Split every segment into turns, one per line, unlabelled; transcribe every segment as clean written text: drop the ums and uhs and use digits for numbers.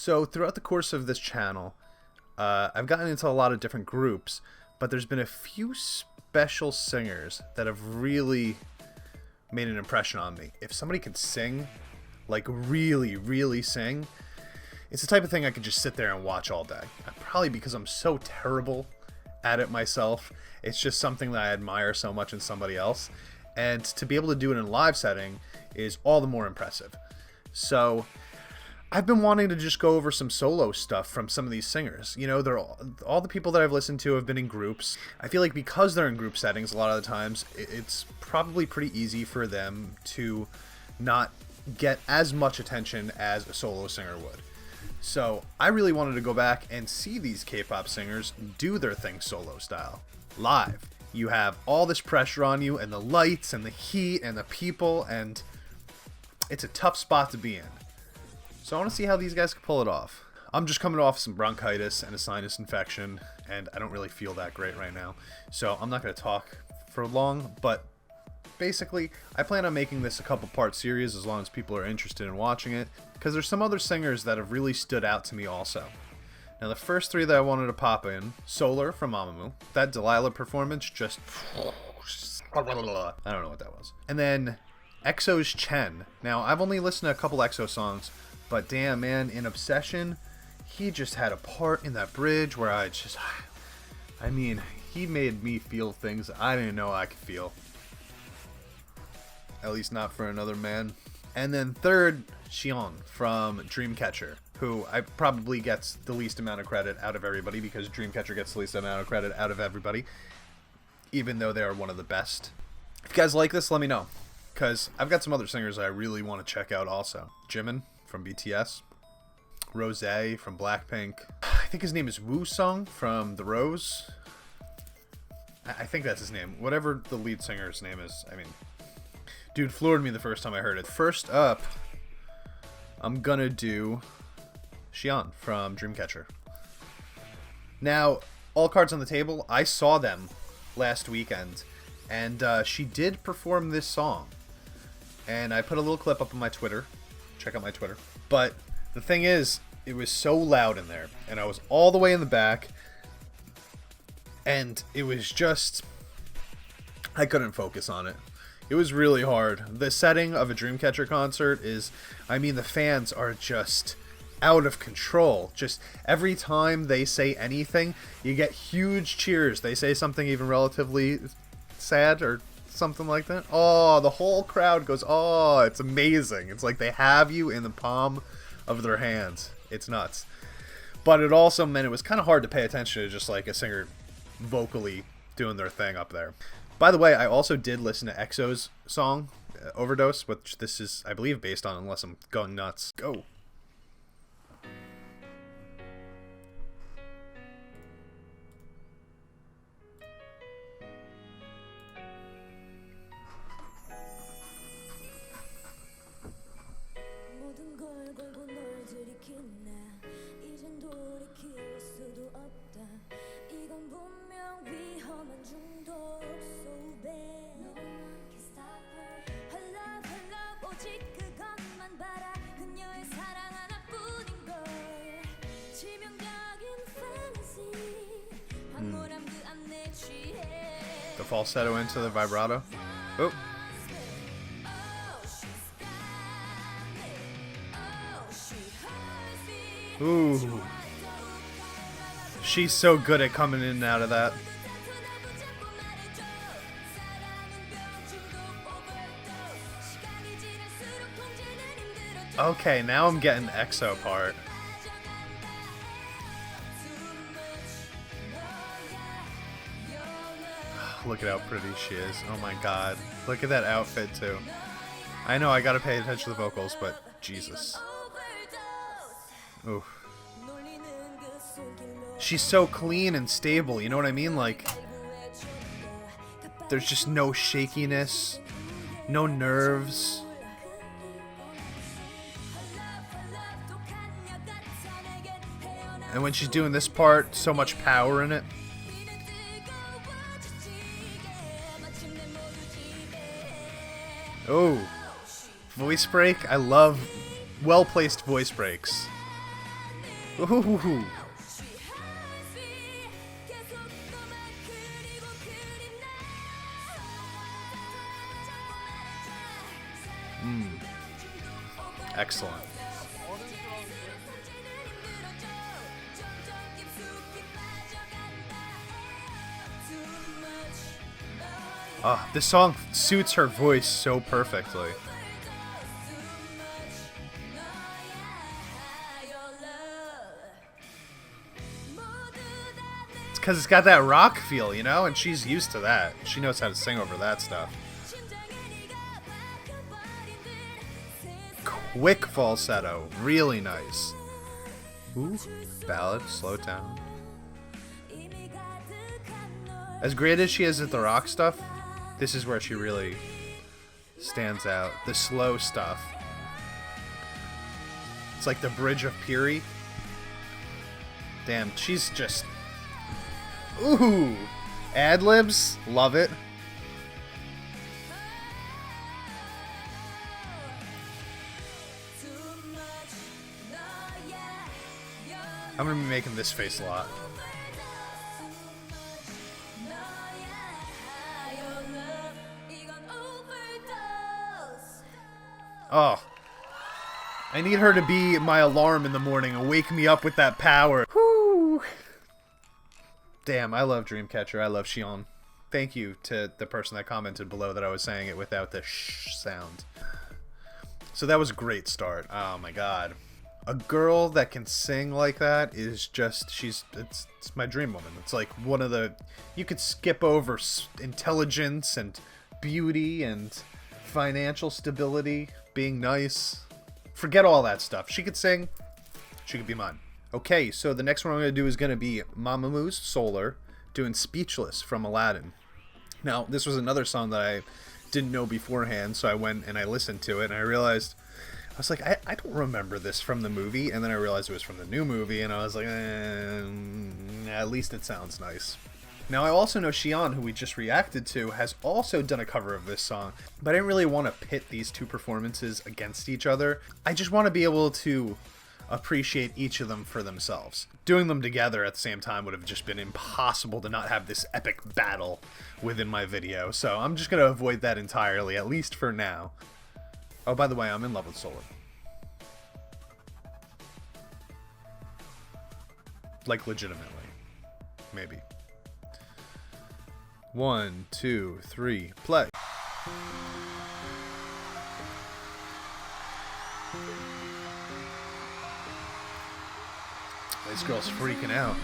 So throughout the course of this channel, I've gotten into a lot of different groups, but there's been a few special singers that have really made an impression on me. If somebody could sing, like really, really sing, it's the type of thing I could just sit there and watch all day. Probably because I'm so terrible at it myself. It's just something that I admire so much in somebody else. And to be able to do it in a live setting is all the more impressive. So I've been wanting to just go over some solo stuff from some of these singers. You know, they're all the people that I've listened to have been in groups. I feel like because they're in group settings a lot of the times, it's probably pretty easy for them to not get as much attention as a solo singer would. So I really wanted to go back and see these K-pop singers do their thing solo style, live. You have all this pressure on you, and the lights, and the heat, and the people, and it's a tough spot to be in. So I want to see how these guys can pull it off. I'm just coming off some bronchitis and a sinus infection, and I don't really feel that great right now. So I'm not going to talk for long, but basically, I plan on making this a couple-part series as long as people are interested in watching it, because there's some other singers that have really stood out to me also. Now, the first three that I wanted to pop in, Solar from Mamamoo. That Delilah performance just... I don't know what that was. And then EXO's Chen. Now, I've only listened to a couple EXO songs, but damn, man, in Obsession, he just had a part in that bridge where I mean, he made me feel things I didn't know I could feel. At least not for another man. And then third, Siyeon from Dreamcatcher, who I probably gets the least amount of credit out of everybody because Dreamcatcher gets the least amount of credit out of everybody, even though they are one of the best. If you guys like this, let me know, because I've got some other singers I really want to check out also. Jimin from BTS, Rose from Blackpink, I think his name is Woo Sung from The Rose. I think that's his name. Whatever the lead singer's name is, I mean, dude floored me the first time I heard it. First up, I'm gonna do Siyeon from Dreamcatcher. Now, all cards on the table, I saw them last weekend, and she did perform this song. And I put a little clip up on my Twitter. Check out my Twitter. But the thing is, it was so loud in there, and I was all the way in the back, and it was just... I couldn't focus on it. It was really hard. The setting of a Dreamcatcher concert is, I mean, the fans are just out of control. Just every time they say anything, you get huge cheers. They say something even relatively sad or something like that. Oh, the whole crowd goes, oh, it's amazing. It's like they have you in the palm of their hands. It's nuts. But it also meant it was kind of hard to pay attention to just like a singer vocally doing their thing up there. By the way, I also did listen to EXO's song, Overdose, which this is, I believe, based on, unless I'm going nuts. Go! The falsetto into the vibrato. Oh. Ooh. She's so good at coming in and out of that. Okay, now I'm getting the EXO part. Look at how pretty she is. Oh my god. Look at that outfit too. I know I gotta pay attention to the vocals, but Jesus. Oof. She's so clean and stable, you know what I mean? Like, there's just no shakiness, no nerves. And when she's doing this part, so much power in it. Oh, voice break. I love well-placed voice breaks. Ooh. Excellent. Oh, this song suits her voice so perfectly. It's because it's got that rock feel, you know? And she's used to that. She knows how to sing over that stuff. Quick falsetto. Really nice. Ooh, ballad, slow down. As great as she is at the rock stuff, this is where she really stands out. The slow stuff. It's like the Bridge of Piri. Damn, she's just... Ooh! Ad-libs? Love it. I'm gonna be making this face a lot. Oh. I need her to be my alarm in the morning and wake me up with that power. Whoo! Damn, I love Dreamcatcher. I love Siyeon. Thank you to the person that commented below that I was saying it without the shh sound. So that was a great start. Oh my god. A girl that can sing like that is just, it's my dream woman. It's like one of the, you could skip over intelligence and beauty and financial stability, being nice. Forget all that stuff. She could sing, she could be mine. Okay, so the next one I'm going to do is going to be Mamamoo's Solar, doing Speechless from Aladdin. Now, this was another song that I didn't know beforehand, so I went and I listened to it, and I realized, I was like, I don't remember this from the movie, and then I realized it was from the new movie, and I was like, at least it sounds nice. Now, I also know Siyeon, who we just reacted to, has also done a cover of this song, but I didn't really want to pit these two performances against each other. I just want to be able to appreciate each of them for themselves. Doing them together at the same time would have just been impossible to not have this epic battle within my video, so I'm just going to avoid that entirely, at least for now. Oh, by the way, I'm in love with Solar. Like, legitimately. Maybe. 1, 2, 3, play. This girl's freaking out.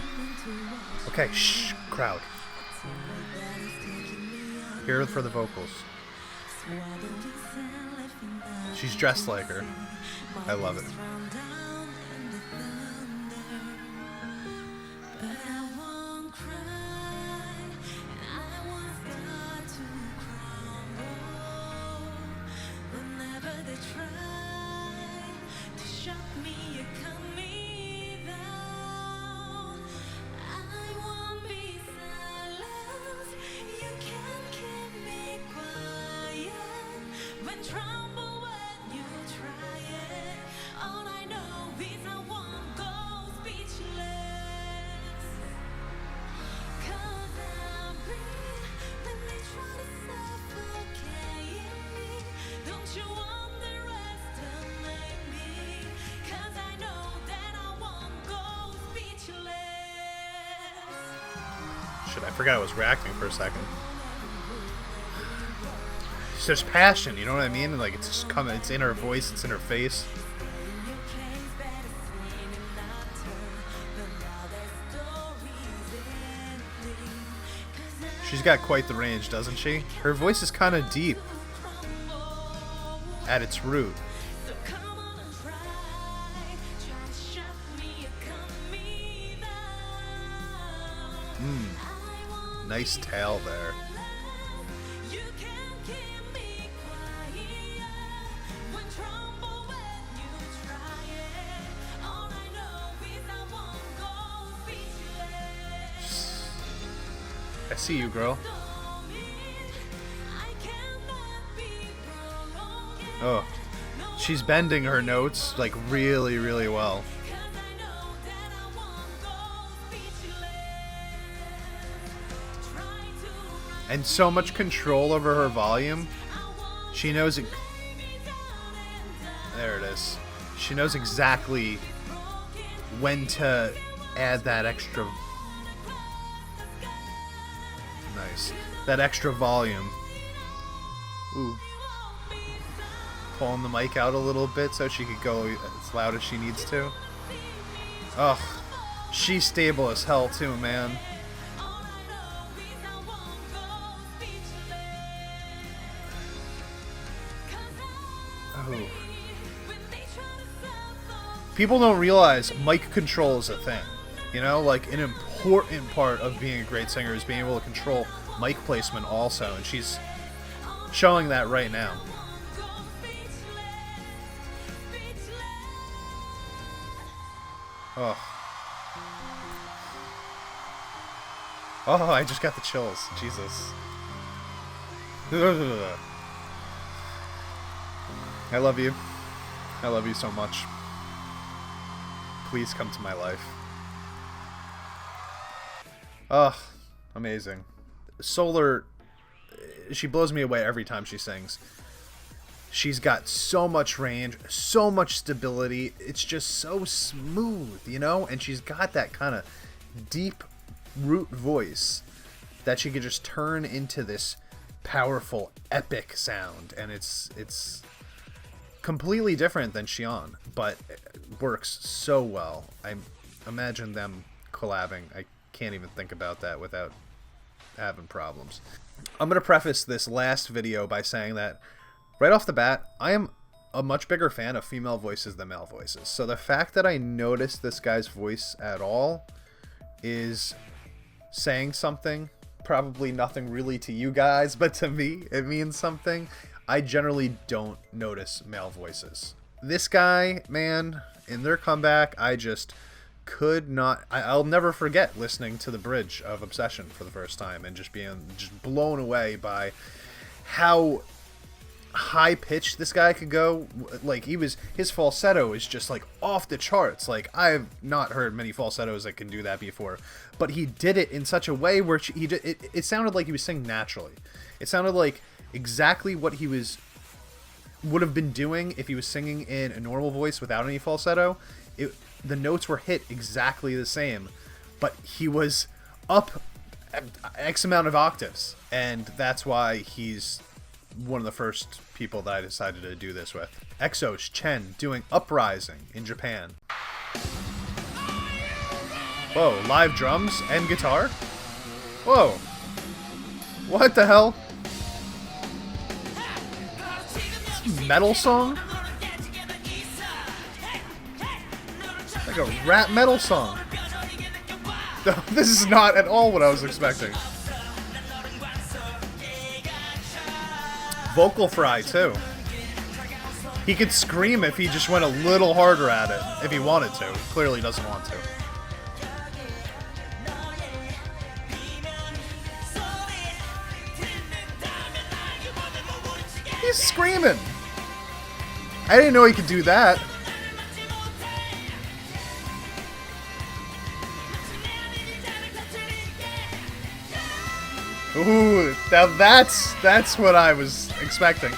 Okay, shh, crowd. Here for the vocals. She's dressed like her. I love it. Shit, I forgot I was reacting for a second. There's passion, you know what I mean? Like, it's just coming, it's in her voice, it's in her face. She's got quite the range, doesn't she? Her voice is kind of deep at its root. Nice tail there. I see you, girl. Oh, she's bending her notes like really, really well. and so much control over her volume. She knows it. There it is. She knows exactly when to add that extra. Nice. That extra volume. Ooh. Pulling the mic out a little bit so she could go as loud as she needs to. Ugh. She's stable as hell too, man. Oh. People don't realize mic control is a thing. You know, like an important part of being a great singer is being able to control mic placement also, and she's showing that right now. Oh. Oh, I just got the chills. Jesus. I love you. I love you so much. Please come to my life. Ugh. Amazing. Solar, she blows me away every time she sings. She's got so much range, so much stability. It's just so smooth, you know? And she's got that kind of deep root voice that she could just turn into this powerful, epic sound. And it's completely different than Siyeon, but it works so well. I imagine them collabing. I can't even think about that without having problems. I'm going to preface this last video by saying that right off the bat, I am a much bigger fan of female voices than male voices. So the fact that I noticed this guy's voice at all is saying something. Probably nothing really to you guys, but to me, it means something. I generally don't notice male voices. This guy, man, in their comeback, I just could not. I'll never forget listening to the bridge of Obsession for the first time and just being blown away by how high pitched this guy could go. Like, his falsetto is just like off the charts. Like, I've not heard many falsettos that can do that before, but he did it in such a way where it sounded like he was singing naturally. It sounded like exactly what he would have been doing if he was singing in a normal voice without any falsetto. The notes were hit exactly the same, but he was up X amount of octaves, and that's why he's one of the first people that I decided to do this with. EXO's Chen doing Uprising in Japan. Whoa, live drums and guitar? Whoa. What the hell? Metal song? Like a rap metal song. This is not at all what I was expecting. Vocal fry too. He could scream if he just went a little harder at it, if he wanted to. Clearly doesn't want to. He's screaming. I didn't know he could do that. Ooh, now that's what I was expecting.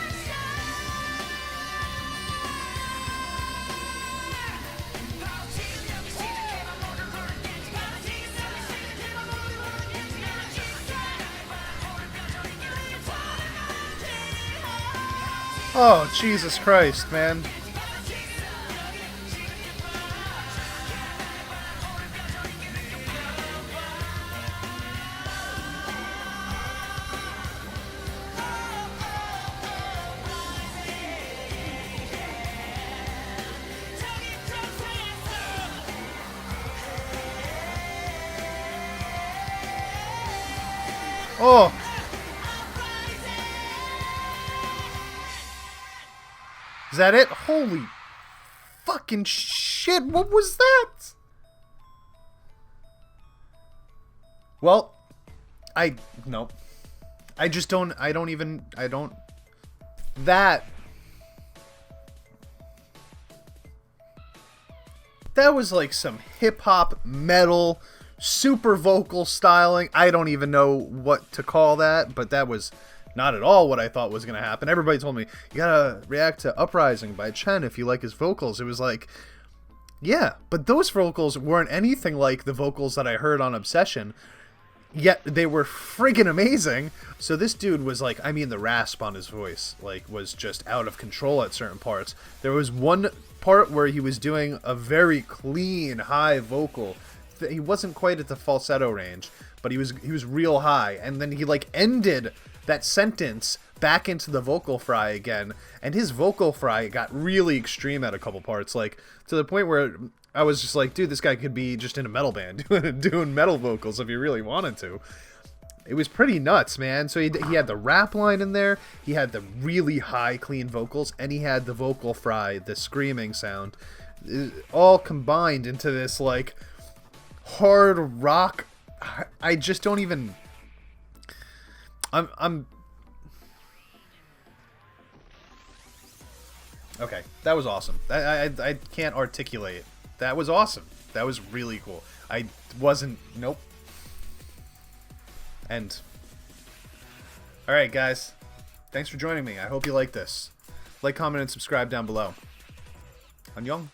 Oh, Jesus Christ, man. Oh! Is that it? Holy fucking shit, what was that? Well, no. I don't. That was like some hip-hop, metal, super vocal styling. I don't even know what to call that, but that was not at all what I thought was going to happen. Everybody told me, you gotta react to Uprising by Chen if you like his vocals. It was like, yeah, but those vocals weren't anything like the vocals that I heard on Obsession, yet they were friggin' amazing. So this dude was like, I mean, the rasp on his voice, like, was just out of control at certain parts. There was one part where he was doing a very clean, high vocal. He wasn't quite at the falsetto range, but he was real high, and then he like ended that sentence back into the vocal fry again, and his vocal fry got really extreme at a couple parts, like to the point where I was just like, dude, this guy could be just in a metal band doing metal vocals if he really wanted to. It was pretty nuts, man. So he had the rap line in there, he had the really high clean vocals, and he had the vocal fry, the screaming sound, all combined into this like hard rock. I just don't even. I'm. Okay, that was awesome. I can't articulate. That was awesome. That was really cool. I wasn't. Nope. End. All right, guys. Thanks for joining me. I hope you like this. Like, comment, and subscribe down below. Annyeong.